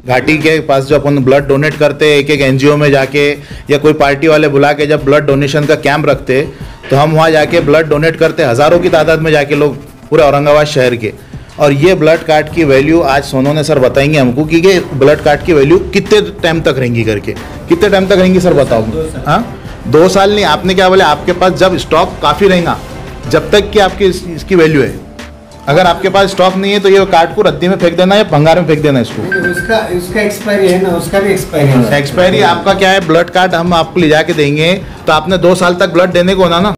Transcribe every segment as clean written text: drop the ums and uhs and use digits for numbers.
घाटी के पास जो अपन ब्लड डोनेट करते हैं एक एक एनजीओ में जाके, या कोई पार्टी वाले बुला के जब ब्लड डोनेशन का कैंप रखते, तो हम वहाँ जाके ब्लड डोनेट करते, हज़ारों की तादाद में जाके लोग पूरे औरंगाबाद शहर के। और ये ब्लड कार्ड की वैल्यू आज सोनू ने सर बताएंगे हमको कि ये ब्लड कार्ड की वैल्यू कितने टाइम तक रहेंगी करके। कितने टाइम तक रहेंगी सर बताओ? हाँ 2 साल नहीं, आपने क्या बोले, आपके पास जब स्टॉक काफ़ी रहेगा जब तक कि आपकी इसकी वैल्यू है। अगर आपके पास स्टॉक नहीं है तो ये कार्ड को रद्दी में फेंक देना या भंगार में फेंक देना इसको। उसका एक्सपायरी है ना, उसका भी एक्सपायरी है। एक्सपायरी आपका क्या है, ब्लड कार्ड हम आपको ले जाके देंगे तो आपने 2 साल तक ब्लड देने को होना ना।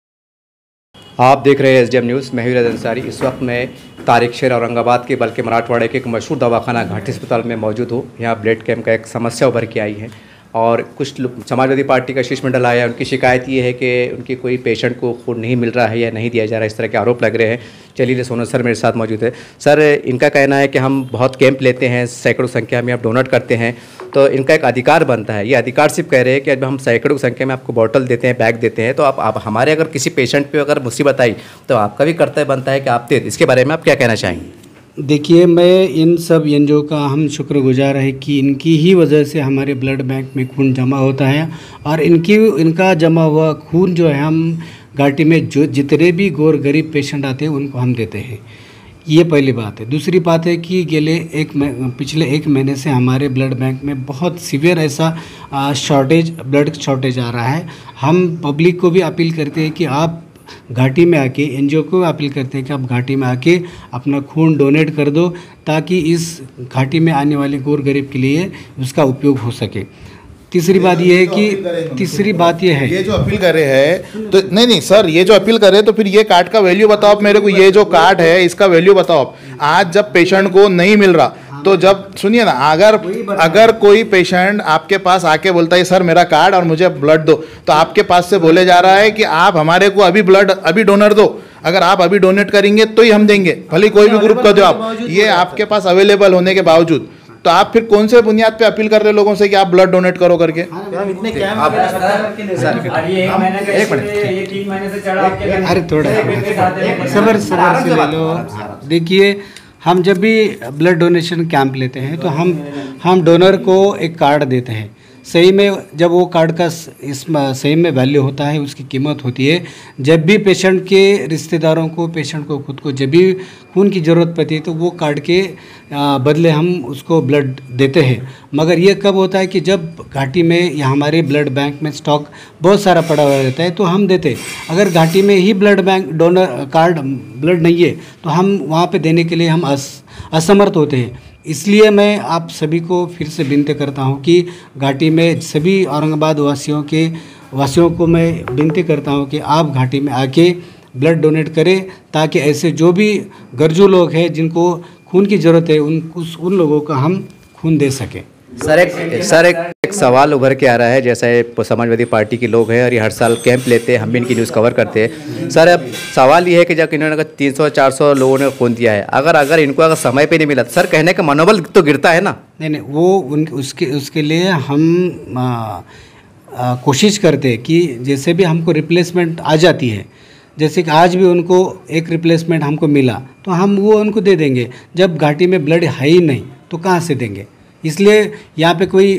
आप देख रहे हैं एसडीएम न्यूज़। मैं हूं अंसारी। इस वक्त मैं तारिक शहर औरंगाबाद के बल्कि मराठवाड़े के एक मशहूर दवाखाना घाटी अस्पताल में मौजूद हूँ। यहाँ ब्लड कैंप का एक समस्या उभर के आई है और कुछ समाजवादी पार्टी का शीर्ष मंडल आया है। उनकी शिकायत ये है कि उनकी कोई पेशेंट को खून नहीं मिल रहा है या नहीं दिया जा रहा है, इस तरह के आरोप लग रहे हैं। चलिए सोनू सर मेरे साथ मौजूद है। सर इनका कहना है कि हम बहुत कैंप लेते हैं, सैकड़ों संख्या में आप डोनेट करते हैं, तो इनका एक अधिकार बनता है। ये अधिकार सिर्फ कह रहे हैं कि अब हम सैकड़ों संख्या में आपको बॉटल देते हैं, बैग देते हैं, तो आप हमारे अगर किसी पेशेंट पे अगर मुसीबत आई तो आपका भी कर्तव्य बनता है कि आप दे। इसके बारे में आप क्या कहना चाहेंगे? देखिए, मैं इन सब एनजीओ का हम शुक्रगुजार है कि इनकी ही वजह से हमारे ब्लड बैंक में खून जमा होता है और इनका जमा हुआ खून जो है हम घाटी में जो जितने भी गौर गरीब पेशेंट आते हैं उनको हम देते हैं। ये पहली बात है। दूसरी बात है कि पिछले 1 महीने से हमारे ब्लड बैंक में बहुत सीवियर ऐसा ब्लड शॉर्टेज आ रहा है। हम पब्लिक को भी अपील करते हैं कि आप घाटी में आके, एनजीओ को अपील करते हैं कि आप घाटी में आके अपना खून डोनेट कर दो ताकि इस घाटी में आने वाले गौर गरीब के लिए उसका उपयोग हो सके। तीसरी बात ये है कि ये जो अपील कर रहे हैं तो नहीं सर, ये जो अपील कर रहे हैं तो फिर ये कार्ड का वैल्यू बताओ आप मेरे को। ये जो कार्ड है इसका वैल्यू बताओ आप। आज जब पेशेंट को नहीं मिल रहा तो जब सुनिए ना, अगर कोई पेशेंट आपके पास आके बोलता है सर मेरा कार्ड और मुझे ब्लड दो, तो आपके पास से बोले जा रहा है कि आप हमारे को अभी ब्लड अभी डोनर दो। अगर आप अभी डोनेट करेंगे तो ही हम देंगे, भले कोई भी ग्रुप का दो आप, ये आपके पास अवेलेबल होने के बावजूद। तो आप फिर कौन से बुनियाद पे अपील कर रहे लोगों से कि आप ब्लड डोनेट करो करके? अरे थोड़ा सबर से ले लो। देखिए, हम जब भी ब्लड डोनेशन कैंप लेते हैं तो हम डोनर को एक कार्ड देते हैं। सही में जब वो कार्ड का सही में वैल्यू होता है, उसकी कीमत होती है। जब भी पेशेंट के रिश्तेदारों को, पेशेंट को खुद को जब भी खून की ज़रूरत पड़ती है तो वो कार्ड के बदले हम उसको ब्लड देते हैं। मगर ये कब होता है कि जब घाटी में या हमारे ब्लड बैंक में स्टॉक बहुत सारा पड़ा हुआ रहता है तो हम देते। अगर घाटी में ही blood bank donor card blood नहीं है तो हम वहाँ पे देने के लिए हम असमर्थ होते हैं। इसलिए मैं आप सभी को फिर से विनती करता हूं कि घाटी में सभी औरंगाबाद वासियों को मैं विनती करता हूं कि आप घाटी में आके ब्लड डोनेट करें ताकि ऐसे जो भी गरजू लोग हैं जिनको खून की ज़रूरत है उन लोगों का हम खून दे सकें। सर एक सवाल उभर के आ रहा है। जैसा ये समाजवादी पार्टी के लोग हैं और ये हर साल कैंप लेते हैं, हम भी इनकी न्यूज़ कवर करते हैं। सर अब सवाल ये है कि जब इन्होंने 300-400 लोगों ने खून दिया है, अगर इनको अगर समय पे नहीं मिला, सर कहने का मनोबल तो गिरता है ना? नहीं वो उसके लिए हम कोशिश करते हैं कि जैसे भी हमको रिप्लेसमेंट आ जाती है, जैसे कि आज भी उनको एक रिप्लेसमेंट हमको मिला तो हम वो उनको दे देंगे। जब घाटी में ब्लड है ही नहीं तो कहाँ से देंगे? इसलिए यहाँ पे कोई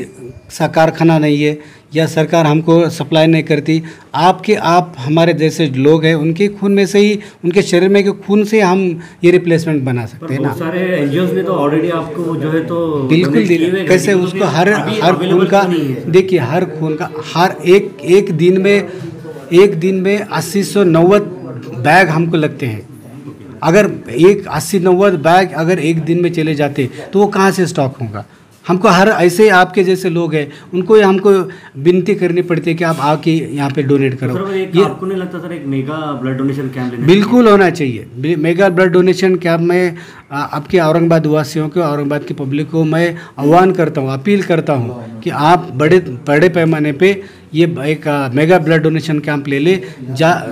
कारखाना नहीं है या सरकार हमको सप्लाई नहीं करती। आप हमारे जैसे लोग हैं उनके खून में से ही, उनके शरीर में के खून से हम ये रिप्लेसमेंट बना सकते हैं ना। सारे एनजीओज ने तो ऑलरेडी आपको जो है तो बिल्कुल कैसे उसको हर खून का, देखिए हर खून का हर एक दिन में 80-90 बैग हमको लगते हैं। अगर 80-90 बैग अगर एक दिन में चले जाते तो वो कहाँ से स्टॉक होगा? हमको हर ऐसे आपके जैसे लोग हैं उनको हमको विनती करनी पड़ती है कि आप आके यहाँ पे डोनेट करो। ये आपको नहीं लगता सर एक मेगा ब्लड डोनेशन कैंप लेना बिल्कुल होना चाहिए। मेगा ब्लड डोनेशन कैंप में आपके औरंगाबाद वासियों को, औरंगाबाद की पब्लिक को मैं आह्वान करता हूँ, अपील करता हूँ कि आप बड़े पैमाने पे ये एक मेगा ब्लड डोनेशन कैंप ले ले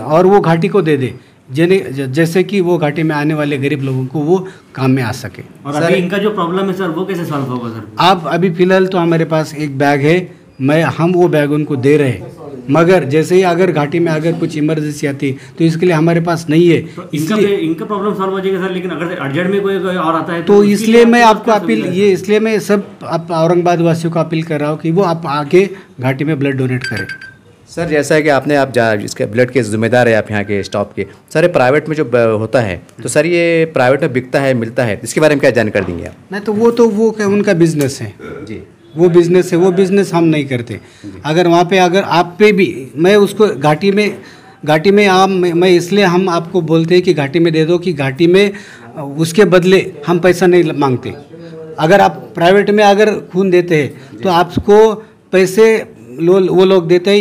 और वो घाटी को दे दे, जैसे कि वो घाटी में आने वाले गरीब लोगों को वो काम में आ सके। और अभी इनका जो प्रॉब्लम है सर वो कैसे सॉल्व होगा सर? आप अभी फ़िलहाल तो हमारे पास एक बैग है, हम वो बैग उनको दे रहे हैं। मगर जैसे ही अगर घाटी में अगर कुछ इमरजेंसी आती तो इसके लिए हमारे पास नहीं है, तो इसलिए इनका प्रॉब्लम सॉल्व हो जाएगा सर, लेकिन अगर अर्जेंट में कोई और आता है तो इसलिए मैं आपको अपील ये इसलिए मैं सब आप औरंगाबाद वासियों को अपील कर रहा हूँ कि वो आप आके घाटी में ब्लड डोनेट करें। सर जैसा है कि आप इसके ब्लड के जिम्मेदार है आप यहाँ के स्टॉप के, सर ये प्राइवेट में जो होता है तो सर ये प्राइवेट में बिकता है, मिलता है, इसके बारे में क्या जानकारी देंगे आप? नहीं तो वो उनका बिजनेस है जी, वो बिजनेस है, वो बिजनेस हम नहीं करते। अगर वहाँ पे अगर आप पे भी मैं उसको घाटी में आप मैं इसलिए हम आपको बोलते हैं कि घाटी में दे दो कि घाटी में उसके बदले हम पैसा नहीं मांगते। अगर आप प्राइवेट में अगर खून देते हैं तो आपको पैसे वो लोग देते हैं,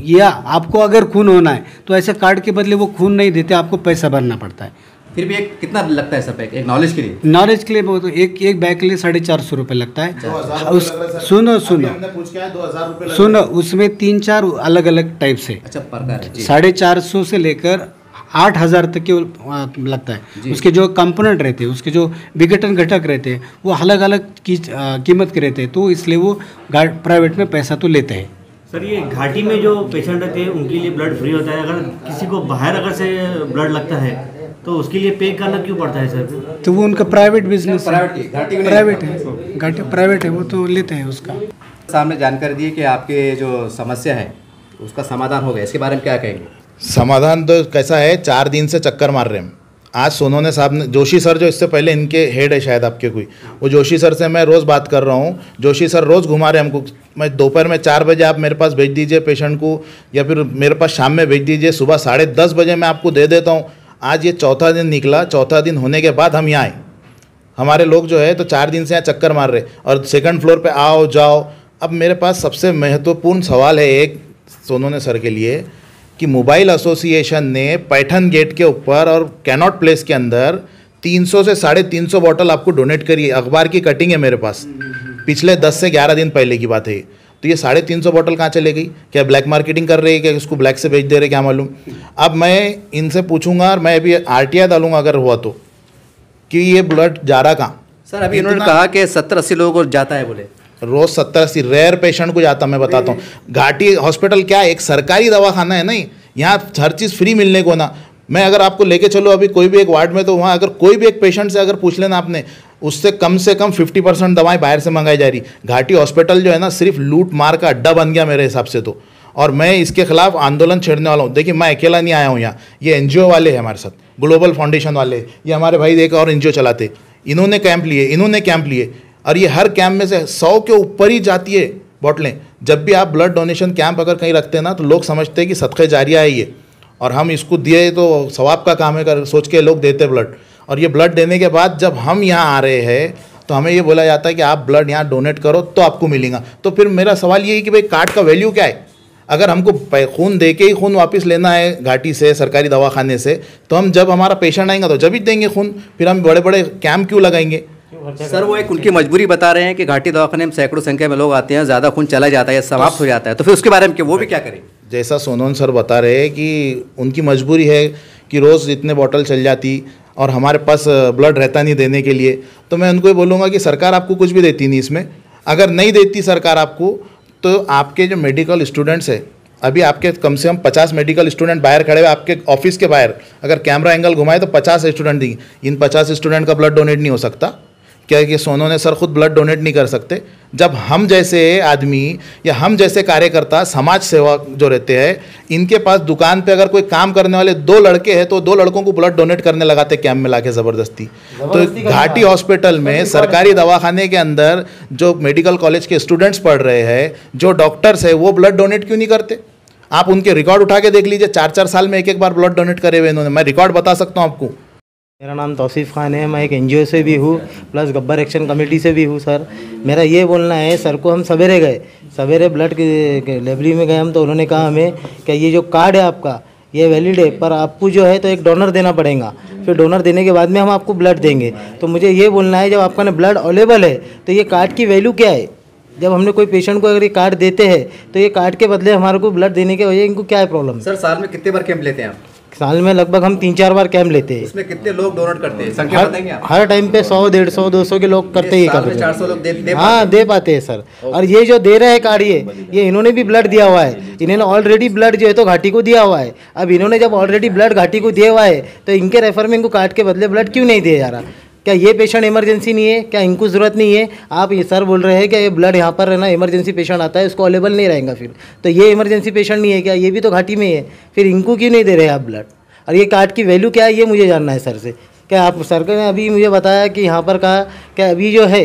या आपको अगर खून होना है तो ऐसे कार्ड के बदले वो खून नहीं देते, आपको पैसा भरना पड़ता है। फिर भी एक कितना लगता है सर पैक, एक नॉलेज के लिए? नॉलेज के लिए बहुत एक बैग के लिए 450 रुपये लगता है। सुनो सुनो उसमें 3-4 अलग अलग टाइप से, अच्छा प्रकार है जी। 450 से लेकर 8000 तक के लगता है। उसके जो कंपोनेंट रहते हैं, उसके जो विघटन घटक रहते हैं वो अलग अलग कीमत के रहते हैं, तो इसलिए वो प्राइवेट में पैसा तो लेते हैं। सर ये घाटी में जो पेशेंट रहते हैं उनके लिए ब्लड फ्री होता है, अगर किसी को बाहर अगर से ब्लड लगता है तो उसके लिए पे करना क्यों पड़ता है सर? तो वो उनका प्राइवेट बिजनेस है, प्राइवेट है वो तो लेते हैं उसका। सामने जानकारी दी कि आपके जो समस्या है उसका समाधान हो गया, इसके बारे में क्या कहेंगे? समाधान तो कैसा है, 4 दिन से चक्कर मार रहे हैं। आज सोनोने साहब ने, जोशी सर जो इससे पहले इनके हेड है शायद आपके कोई, वो जोशी सर से मैं रोज़ बात कर रहा हूँ। जोशी सर रोज़ घुमा रहे हैं हमको। मैं दोपहर में 4 बजे आप मेरे पास भेज दीजिए पेशेंट को, या फिर मेरे पास शाम में भेज दीजिए, सुबह 10:30 बजे मैं आपको दे देता हूँ। आज ये चौथा दिन निकला, चौथा दिन होने के बाद हम यहाँ आए। हमारे लोग जो है तो 4 दिन से यहाँ चक्कर मार रहे और सेकंड फ्लोर पे आओ जाओ। अब मेरे पास सबसे महत्वपूर्ण सवाल है एक सोनोने सर के लिए कि मोबाइल एसोसिएशन ने पैठन गेट के ऊपर और कैनॉट प्लेस के अंदर 300 से 350 बॉटल आपको डोनेट करी है। अखबार की कटिंग है मेरे पास, पिछले 10 से 11 दिन पहले की बात है। तो ये 350 बॉटल कहाँ चले गई? क्या ब्लैक मार्केटिंग कर रही है, क्या उसको ब्लैक से बेच दे रहे, क्या मालूम। अब मैं इनसे पूछूंगा और मैं अभी RTI डालूंगा अगर हुआ तो, कि ये ब्लड जा रहा कहाँ। सर अभी उन्होंने कहा कि 70-80 लोगों को जाता है, बोले रोज 70-80 रेयर पेशेंट को जाता। मैं बताता हूँ, घाटी हॉस्पिटल क्या है, एक सरकारी दवाखाना है, नहीं यहाँ हर चीज़ फ्री मिलने को ना। मैं अगर आपको लेके चलो अभी कोई भी एक वार्ड में, तो वहाँ अगर कोई भी एक पेशेंट से अगर पूछ लेना आपने, उससे कम 50% दवाएं बाहर से मंगाई जा रही। घाटी हॉस्पिटल जो है ना सिर्फ लूट मार का अड्डा बन गया मेरे हिसाब से तो, और मैं इसके खिलाफ आंदोलन छेड़ने वाला हूँ। देखिए मैं अकेला नहीं आया हूँ यहाँ, ये NGO वाले हैं हमारे साथ, ग्लोबल फाउंडेशन वाले, ये हमारे भाई एक और NGO चलाते, इन्होंने कैंप लिए और ये हर कैंप में से 100 के ऊपर ही जाती है बॉटलें। जब भी आप ब्लड डोनेशन कैंप अगर कहीं रखते हैं ना, तो लोग समझते हैं कि सदक़े जारिया है ये, और हम इसको दिए तो सवाब का काम है कर सोच के लोग देते ब्लड। और ये ब्लड देने के बाद जब हम यहाँ आ रहे हैं तो हमें ये बोला जाता है कि आप ब्लड यहाँ डोनेट करो तो आपको मिलेगा। तो फिर मेरा सवाल ये है कि भाई कार्ड का वैल्यू क्या है? अगर हमको खून दे के ही खून वापस लेना है घाटी से, सरकारी दवाखाने से, तो हम जब हमारा पेशेंट आएगा तो जब ही देंगे खून, फिर हम बड़े बड़े कैंप क्यों लगाएंगे? सर वो एक उनकी मजबूरी बता रहे हैं कि घाटी दवाखाने में सैकड़ों संख्या में लोग आते हैं, ज़्यादा खून चला जाता है, समाप्त हो जाता है, तो फिर उसके बारे में वो भी क्या करें? जैसा सोनोन सर बता रहे हैं कि उनकी मजबूरी है कि रोज़ इतने बॉटल चल जाती और हमारे पास ब्लड रहता नहीं देने के लिए, तो मैं उनको ये बोलूँगा कि सरकार आपको कुछ भी देती नहीं इसमें। अगर नहीं देती सरकार आपको, तो आपके जो मेडिकल स्टूडेंट्स है, अभी आपके कम से कम 50 मेडिकल स्टूडेंट बाहर खड़े हुए आपके ऑफिस के बाहर, अगर कैमरा एंगल घुमाए तो 50 स्टूडेंट दी। इन 50 स्टूडेंट का ब्लड डोनेट नहीं हो सकता क्या? कि सोनोने सर खुद ब्लड डोनेट नहीं कर सकते? जब हम जैसे आदमी या हम जैसे कार्यकर्ता, समाज सेवक जो रहते हैं, इनके पास दुकान पे अगर कोई काम करने वाले 2 लड़के हैं तो 2 लड़कों को ब्लड डोनेट करने लगाते कैंप में लाके ज़बरदस्ती। तो घाटी हॉस्पिटल में, सरकारी दवाखाने के अंदर जो मेडिकल कॉलेज के स्टूडेंट्स पढ़ रहे हैं, जो डॉक्टर्स है, वो ब्लड डोनेट क्यों नहीं करते? आप उनके रिकॉर्ड उठा के देख लीजिए, 4-4 साल में एक बार ब्लड डोनेट करे हुए इन्होंने। मैं रिकॉर्ड बता सकता हूँ आपको। मेरा नाम तौसीफ़ खान है, मैं एक NGO से भी हूँ, प्लस गब्बर एक्शन कमेटी से भी हूँ। सर मेरा ये बोलना है, सर को हम सवेरे ब्लड के लाइब्रेरी में गए हम, तो उन्होंने कहा हमें कि ये जो कार्ड है आपका ये वैलिड है, पर आपको जो है तो एक डोनर देना पड़ेगा, फिर डोनर देने के बाद में हम आपको ब्लड देंगे। तो मुझे ये बोलना है, जब आपका ना ब्लड अवेलेबल है तो ये कार्ड की वैल्यू क्या है? जब हमने कोई पेशेंट को अगर ये कार्ड देते हैं तो ये कार्ड के बदले हमारे को ब्लड देने के वजह इनको क्या है प्रॉब्लम? सर साल में कितने बार कैंप लेते हैं आप? साल में लगभग हम 3-4 बार कैंप लेते हैं। उसमें कितने लोग डोनेट करते हैं, संख्या बताएंगे आप? हर टाइम पे 100, 150, 200 के लोग करते ही करते हैं। 400 लोग दे हाँ, दे पाते हैं सर। और ये जो दे रहे हैं कार्ड, ये इन्होंने भी ब्लड दिया हुआ है, इन्होंने ऑलरेडी ब्लड जो है तो घाटी को दिया हुआ है। अब इन्होंने जब ऑलरेडी ब्लड घाटी को दिया हुआ है तो इनके रेफर में इनको कार्ड के बदले ब्लड क्यों नहीं दिया जा रहा? क्या ये पेशेंट इमरजेंसी नहीं है? क्या इनको ज़रूरत नहीं है? आप ये सर बोल रहे हैं कि ये ब्लड यहाँ पर है ना, इमरजेंसी पेशेंट आता है उसको अवेलेबल नहीं रहेगा, फिर तो ये इमरजेंसी पेशेंट नहीं है क्या? ये भी तो घाटी में है, फिर इनको क्यों नहीं दे रहे आप ब्लड? और ये कार्ड की वैल्यू क्या है ये मुझे जानना है सर से। क्या आप सर ने अभी मुझे बताया कि यहाँ पर कहा क्या अभी जो है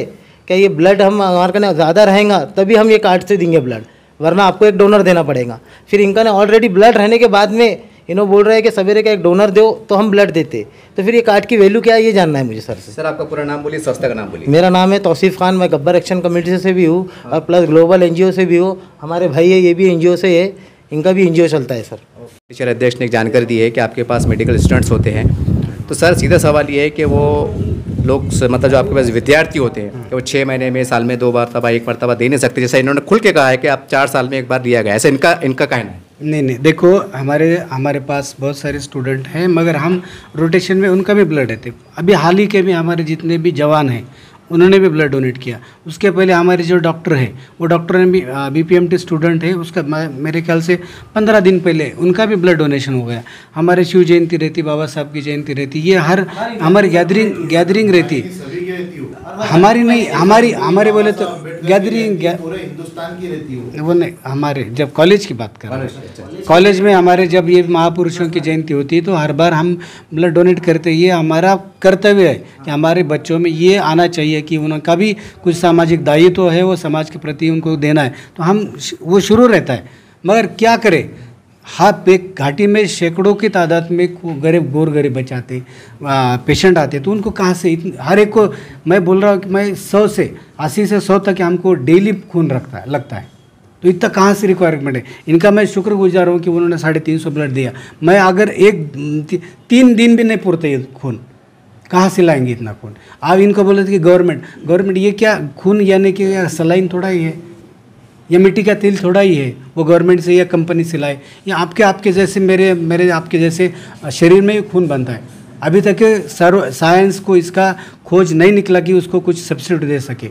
क्या ये ब्लड हम हमारे कने ज़्यादा रहेगा तभी हम ये कार्ड से देंगे ब्लड, वरना आपको एक डोनर देना पड़ेगा। फिर इनका ने ऑलरेडी ब्लड रहने के बाद में इन्होंने बोल रहे हैं कि सवेरे का एक डोनर दो तो हम ब्लड देते, तो फिर ये कार्ड की वैल्यू क्या है ये जानना है मुझे सर से। सर आपका पूरा नाम बोलिए, संस्था का नाम बोलिए। मेरा नाम है तौसीफ खान, मैं गब्बर एक्शन कमेटी से भी हूँ और प्लस ग्लोबल NGO से भी हूँ। हमारे भाई है ये भी NGO से है, इनका भी NGO चलता है सर। टीचर अध्यक्ष ने एक जानकारी दी है कि आपके पास मेडिकल स्टूडेंट्स होते हैं, तो सर सीधा सवाल ये है कि वो लोग मतलब जो आपके पास विद्यार्थी होते हैं कि वो 6 महीने में, साल में 2 मरतबा 1 मरतबा दे नहीं सकते, जैसा इन्होंने खुल के कहा है कि आप 4 साल में 1 बार दिया गया, ऐसा इनका कहना है। नहीं, देखो हमारे पास बहुत सारे स्टूडेंट हैं, मगर हम रोटेशन में उनका भी ब्लड देते। अभी हाल ही के में हमारे जितने भी जवान हैं उन्होंने भी ब्लड डोनेट किया। उसके पहले हमारे जो डॉक्टर है वो डॉक्टर ने भी BPMT स्टूडेंट है, उसका मेरे ख्याल से 15 दिन पहले उनका भी ब्लड डोनेशन हो गया। हमारे शिव जयंती रहती, बाबा साहब की जयंती रहती, ये हर हमारी गैदरिंग रहती, हमारी नहीं, हमारे बोले तो गैदरिंग पूरे हिंदुस्तान की रहती है वो नहीं, हमारे जब कॉलेज की बात कर रहे हैं, कॉलेज में हमारे जब ये महापुरुषों की जयंती होती है तो हर बार हम ब्लड डोनेट करते हैं। ये हमारा कर्तव्य है कि हमारे बच्चों में ये आना चाहिए कि उनका भी कुछ सामाजिक दायित्व है, वो समाज के प्रति उनको देना है, तो हम वो शुरू रहता है। मगर क्या करें, हाथ पे घाटी में सैकड़ों की तादाद में गोर गरीब बच्चे आते, पेशेंट आते, तो उनको कहाँ से हर एक को मैं बोल रहा हूँ कि मैं 100 से 80 से 100 तक हमको डेली खून लगता है, तो इतना कहाँ से रिक्वायरमेंट है। इनका मैं शुक्रगुजार हूँ कि उन्होंने 350 ब्लड दिया। मैं अगर 3 दिन भी नहीं पुरते खून, कहाँ से लाएंगे इतना खून? आप इनको बोले थे कि गवर्नमेंट ये क्या खून यानी कि सलाइन थोड़ा ही है या मिट्टी का तेल थोड़ा ही है, वो गवर्नमेंट से या कंपनी से लाए, या आपके जैसे मेरे आपके जैसे शरीर में खून बनता है। अभी तक साइंस को इसका खोज नहीं निकला कि उसको कुछ सब्सिट्यूट दे सके।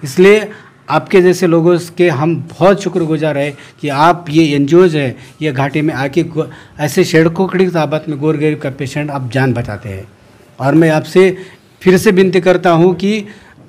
इसलिए आपके जैसे लोगों के हम बहुत शुक्रगुजार है कि आप ये NGOs है, ये घाटी में आके ऐसे सड़कों की तादाद में गोर गरीब का पेशेंट आप जान बचाते हैं। और मैं आपसे फिर से विनती करता हूँ कि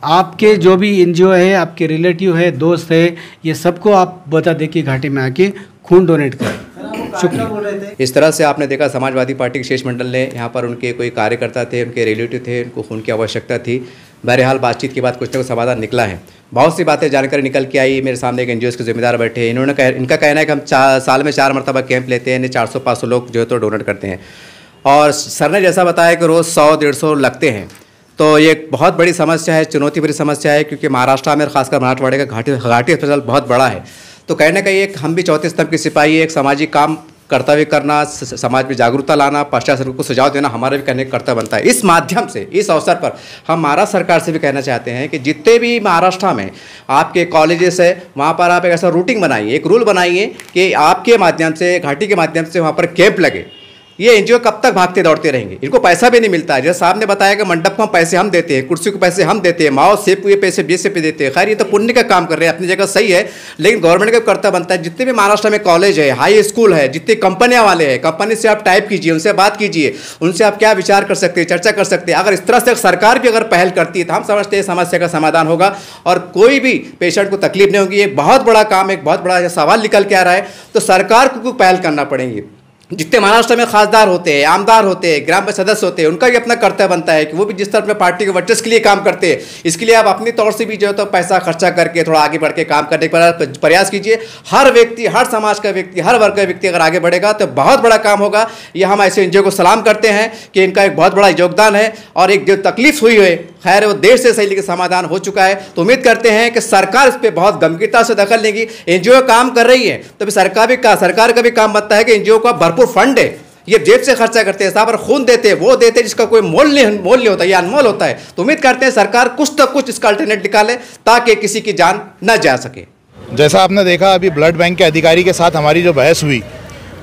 आपके जो भी NGO है, आपके रिलेटिव है, दोस्त है, ये सबको आप बता दें कि घाटी में आके खून डोनेट करें। शुक्रिया। इस तरह से आपने देखा समाजवादी पार्टी के विशेष मंडल ने यहाँ पर उनके कोई कार्यकर्ता थे, उनके रिलेटिव थे, उनको खून की आवश्यकता थी। बहरहाल बातचीत के बाद कुछ ना कुछ समाधान निकला है। बहुत सी बातें जानकारी निकल के आई। मेरे सामने एक NGOs के जिम्मेदार बैठे हैं, इनका कहना है कि हम साल में 4 मरतबा कैंप लेते हैं, 400-500 लोग जो है तो डोनेट करते हैं। और सर ने जैसा बताया कि रोज़ 100-150 लगते हैं, तो ये एक बहुत बड़ी समस्या है, चुनौती भरी समस्या है, क्योंकि महाराष्ट्र में खासकर मराठवाड़े का घाटी अस्पताल बहुत बड़ा है। तो कहीं ना कहीं एक हम भी चौथे स्तंभ के सिपाही, एक सामाजिक काम कर्तव्य करना, समाज में जागरूकता लाना, पश्चात सरकार को सुझाव देना हमारा भी कहने का कर्तव्य बनता है। इस माध्यम से, इस अवसर पर हम महाराष्ट्र सरकार से भी कहना चाहते हैं कि जितने भी महाराष्ट्र में आपके कॉलेजेस है, वहाँ पर आप एक ऐसा रूटिंग बनाइए, एक रूल बनाइए कि आपके माध्यम से, घाटी के माध्यम से वहाँ पर कैंप लगे। ये NGO कब तक भागते दौड़ते रहेंगे? इनको पैसा भी नहीं मिलता है। जैसे साहब ने बताया कि मंडप को पैसे हम देते हैं, कुर्सी को पैसे हम देते हैं, माओ सेब को ये पैसे BSF पे देते हैं। खैर ये तो पुण्य का काम कर रहे हैं, अपनी जगह सही है, लेकिन गवर्नमेंट का कर्तव्य बनता है जितने भी महाराष्ट्र में कॉलेज है, हाई स्कूल है, जितने कंपनियां वाले हैं, कंपनी से आप टाइप कीजिए, उनसे बात कीजिए, उनसे आप क्या विचार कर सकते हैं, चर्चा कर सकते हैं। अगर इस तरह से सरकार भी अगर पहल करती है तो हम समझते हैं समस्या का समाधान होगा और कोई भी पेशेंट को तकलीफ नहीं होगी। एक बहुत बड़ा काम, एक बहुत बड़ा सवाल निकल के आ रहा है, तो सरकार को पहल करना पड़ेगी। जितने महाराष्ट्र में खासदार होते हैं, आमदार होते हैं, ग्राम पंचायत सदस्य होते हैं, उनका भी अपना कर्तव्य बनता है कि वो भी जिस तरह में पार्टी के वर्चस्व के लिए काम करते हैं, इसके लिए आप अपनी तौर से भी जो है तो पैसा खर्चा करके थोड़ा आगे बढ़ के काम करने का प्रयास कीजिए। हर व्यक्ति, हर समाज का व्यक्ति, हर वर्ग का व्यक्ति अगर आगे बढ़ेगा तो बहुत बड़ा काम होगा। ये हम ऐसे NGO को सलाम करते हैं कि इनका एक बहुत बड़ा योगदान है। और एक जो तकलीफ हुई है, खैर वो देर से सही लेकिन समाधान हो चुका है। तो उम्मीद करते हैं कि सरकार इस पर बहुत गंभीरता से दखल लेगी। NGO काम कर रही है तो सरकार का भी काम बनता है कि NGO का भरपूर फंड है, ये जेब से खर्चा करते हैं, साहब खून देते हैं, वो देते हैं जिसका कोई मोल नहीं होता, ये अनमोल होता है। तो उम्मीद करते हैं सरकार कुछ तो कुछ इसका अल्टरनेट निकाले ताकि किसी की जान न जा सके। जैसा आपने देखा, अभी ब्लड बैंक के अधिकारी के साथ हमारी जो बहस हुई,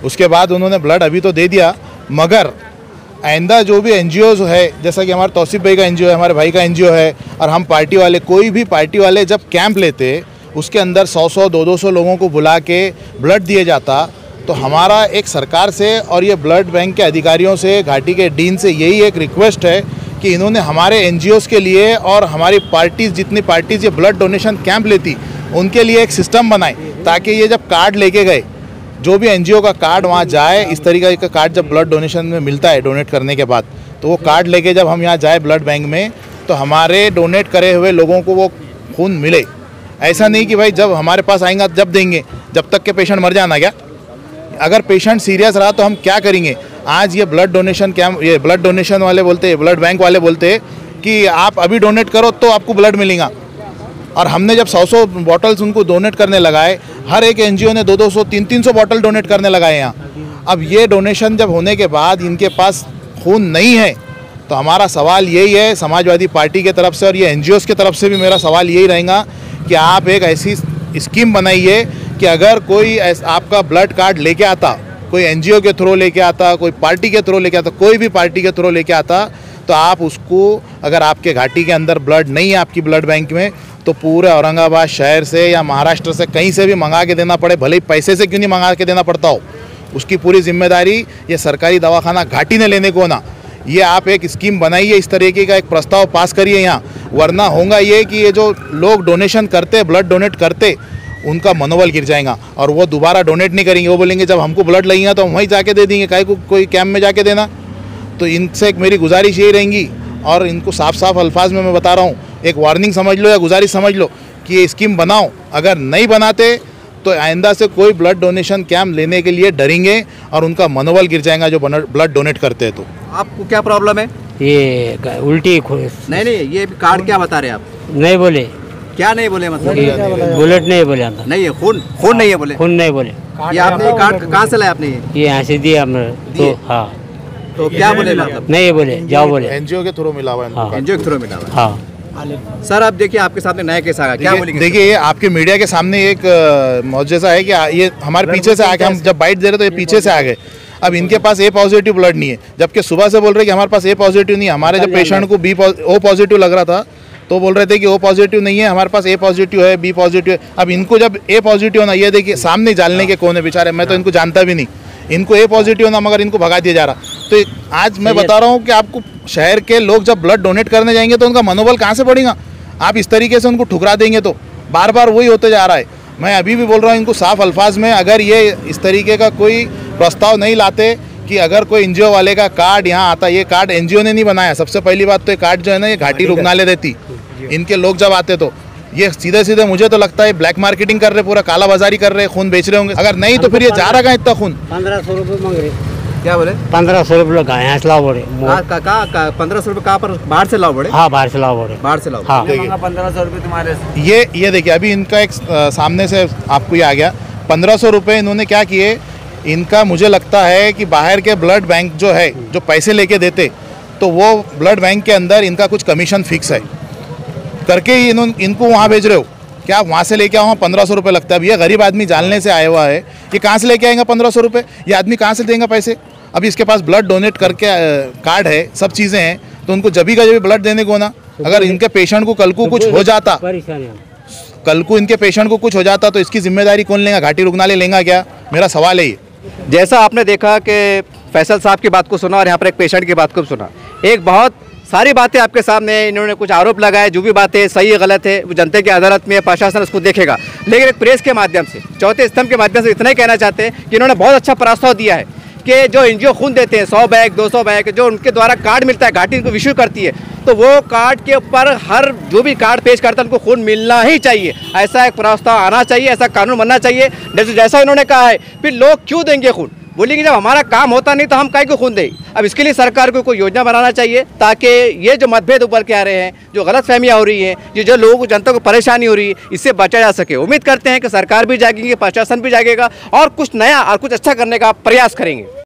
उसके बाद उन्होंने ब्लड अभी तो दे दिया, मगर आइंदा जो भी एनजीओ है, जैसा कि हमारे तौसीफ भाई का एनजीओ है, हमारे भाई का एनजीओ है, और हम पार्टी वाले, कोई भी पार्टी वाले जब कैंप लेते उसके अंदर 100-100, 200 लोगों को बुला के ब्लड दिए जाता, तो हमारा एक सरकार से और ये ब्लड बैंक के अधिकारियों से, घाटी के डीन से यही एक रिक्वेस्ट है कि इन्होंने हमारे एनजीओज़ के लिए और हमारी पार्टीज़, जितनी पार्टीज़ ये ब्लड डोनेशन कैंप लेती, उनके लिए एक सिस्टम बनाए, ताकि ये जब कार्ड लेके गए, जो भी एनजीओ का कार्ड वहाँ जाए, इस तरीके का कार्ड जब ब्लड डोनेशन में मिलता है डोनेट करने के बाद, तो वो कार्ड लेके जब हम यहाँ जाए ब्लड बैंक में, तो हमारे डोनेट करे हुए लोगों को वो खून मिले। ऐसा नहीं कि भाई जब हमारे पास आएंगे जब देंगे, जब तक के पेशेंट मर जाना क्या। अगर पेशेंट सीरियस रहा तो हम क्या करेंगे। आज ये ब्लड डोनेशन कैंप, ये ब्लड डोनेशन वाले बोलते हैं, ब्लड बैंक वाले बोलते हैं कि आप अभी डोनेट करो तो आपको ब्लड मिलेगा, और हमने जब 100-100 बॉटल्स उनको डोनेट करने लगाए, हर एक एनजीओ ने 200-200, 300 बॉटल डोनेट करने लगाए यहाँ। अब ये डोनेशन जब होने के बाद इनके पास खून नहीं है, तो हमारा सवाल यही है समाजवादी पार्टी के तरफ से, और ये एनजीओज़ की तरफ से भी मेरा सवाल यही रहेगा कि आप एक ऐसी स्कीम बनाइए कि अगर कोई आपका ब्लड कार्ड लेके आता, कोई एनजीओ के थ्रू लेके आता, कोई पार्टी के थ्रू लेके आता, कोई भी पार्टी के थ्रू लेके आता, तो आप उसको, अगर आपके घाटी के अंदर ब्लड नहीं है आपकी ब्लड बैंक में, तो पूरे औरंगाबाद शहर से या महाराष्ट्र से कहीं से भी मंगा के देना पड़े, भले ही पैसे से क्यों नहीं मंगा के देना पड़ता हो, उसकी पूरी जिम्मेदारी ये सरकारी दवाखाना घाटी ने लेने को ना। ये आप एक स्कीम बनाइए, इस तरीके का एक प्रस्ताव पास करिए यहाँ, वरना होगा ये कि ये जो लोग डोनेशन करते, ब्लड डोनेट करते, उनका मनोबल गिर जाएगा और वो दोबारा डोनेट नहीं करेंगे। वो बोलेंगे जब हमको ब्लड लगेगा तो हम वहीं जाके दे देंगे, काहे को कोई कैंप में जाके देना। तो इनसे एक मेरी गुजारिश यही रहेंगी, और इनको साफ साफ अल्फाज में मैं बता रहा हूँ, एक वार्निंग समझ लो या गुजारिश समझ लो कि ये स्कीम बनाओ। अगर नहीं बनाते तो आइंदा से कोई ब्लड डोनेशन कैंप लेने के लिए डरेंगे और उनका मनोबल गिर जाएगा जो ब्लड डोनेट करते हैं। तो आपको क्या प्रॉब्लम है? ये उल्टी नहीं, ये कार्ड क्या बता रहे हैं आप? नहीं बोले। क्या नहीं बोले मतलब? बुलेट नहीं बोले अंदर। नहीं है खून नहीं है बोले। खून नहीं बोले। ये आपने कार्ड कहाँ से लाया आपने? ये यहाँ से दिया हमने। तो हाँ, तो क्या बोले मतलब? नहीं बोले, जाओ बोले। एनजीओ के थ्रू मिला हुआ है। एनजीओ के थ्रू मिला हुआ है। हाँ सर, आप देखिए आपके सामने नया केस आ गया, क्या बोलेंगे? देखिए आपके मीडिया के सामने एक मौजूदा है कि ये हमारे पीछे से आके, हम जब बाइट दे रहे तो ये पीछे से आ गए। अब इनके पास ए पॉजिटिव ब्लड नहीं है, जबकि सुबह से बोल रहे कि हमारे पास ए पॉजिटिव नहीं है। हमारे जब पेशेंट को ओ पॉजिटिव लग रहा था तो बोल रहे थे कि ओ पॉजिटिव नहीं है, हमारे पास ए पॉजिटिव है, बी पॉजिटिव है। अब इनको जब ए पॉजिटिव होना, ये देखिए सामने जालने के कौन है बेचारे, मैं तो इनको जानता भी नहीं, इनको ए पॉजिटिव होना, मगर इनको भगा दिया जा रहा। तो आज मैं बता रहा हूँ कि आपको शहर के लोग जब ब्लड डोनेट करने जाएंगे तो उनका मनोबल कहाँ से बढ़ेगा। आप इस तरीके से उनको ठुकरा देंगे तो बार बार वही होते जा रहा है। मैं अभी भी बोल रहा हूँ इनको साफ अल्फाज में, अगर ये इस तरीके का कोई प्रस्ताव नहीं लाते कि अगर कोई एनजीओ वाले का कार्ड यहाँ आता, ये कार्ड एनजीओ ने नहीं बनाया, सबसे पहली बात तो ये कार्ड जो है ना, ये घाटी रुग्णालय देती, इनके लोग जब आते तो ये सीधे सीधे मुझे तो लगता है ब्लैक मार्केटिंग कर रहे, पूरा काला बाजारी कर रहे, खून बेच रहे होंगे। अगर नहीं तो फिर ये जा रहा है इतना खून। 1500 रुपये मांग रहे। क्या बोले? 1500 रुपये लगा, यहाँ से लाओ बोले। 1500 रुपये कहाँ पर? बाहर से लाओ बड़े? हाँ, बाहर से लाओ बोले। बाहर से लाओ। हाँ। 1500 रुपये तुम्हारे। ये देखिए अभी इनका एक सामने से आपको ये आ गया 1500 रुपये। इन्होंने क्या किए, इनका मुझे लगता है कि बाहर के ब्लड बैंक जो है, जो पैसे लेके देते, तो वो ब्लड बैंक के अंदर इनका कुछ कमीशन फिक्स है करके ही इनको वहाँ भेज रहे हो। क्या आप वहाँ से लेके आओ, 1500 रुपये लगता है। अब ये गरीब आदमी जानने से आया हुआ है, ये कहाँ से लेके आएगा 1500 रुपये? ये आदमी कहाँ से देंगे पैसे? अभी इसके पास ब्लड डोनेट करके कार्ड है, सब चीज़ें हैं, तो उनको जभी का जभी ब्लड देने को ना। अगर इनके पेशेंट को कल को कुछ हो जाता, कल को इनके पेशेंट को कुछ हो जाता तो इसकी जिम्मेदारी कौन लेगा? घाटी रुग्णालय लेगा क्या? मेरा सवाल है ये। जैसा आपने देखा कि फैसल साहब की बात को सुना और यहाँ पर एक पेशेंट की बात को सुना, एक बहुत सारी बातें आपके सामने, इन्होंने कुछ आरोप लगाए, जो भी बातें सही है गलत है वो जनता की अदालत में प्रशासन उसको देखेगा। लेकिन एक प्रेस के माध्यम से, चौथे स्तंभ के माध्यम से इतना ही कहना चाहते हैं कि इन्होंने बहुत अच्छा प्रस्ताव दिया है कि जो एनजीओ खून देते हैं 100 बैग 200 बैग, जो उनके द्वारा कार्ड मिलता है, घाटी इनको इशू करती है, तो वो कार्ड के ऊपर हर जो भी कार्ड पेश करता है उनको खून मिलना ही चाहिए। ऐसा एक प्रस्ताव आना चाहिए, ऐसा कानून बनना चाहिए। जैसा इन्होंने कहा है, फिर लोग क्यों देंगे खून? बोलेंगे जब हमारा काम होता नहीं तो हम काहे को खून दें। अब इसके लिए सरकार को कोई योजना बनाना चाहिए ताकि ये जो मतभेद उभर के आ रहे हैं, जो गलतफहमियां हो रही हैं, जो लोगों को, जनता को परेशानी हो रही है, इससे बचा जा सके। उम्मीद करते हैं कि सरकार भी जागेगी, प्रशासन भी जागेगा और कुछ नया और कुछ अच्छा करने का प्रयास करेंगे।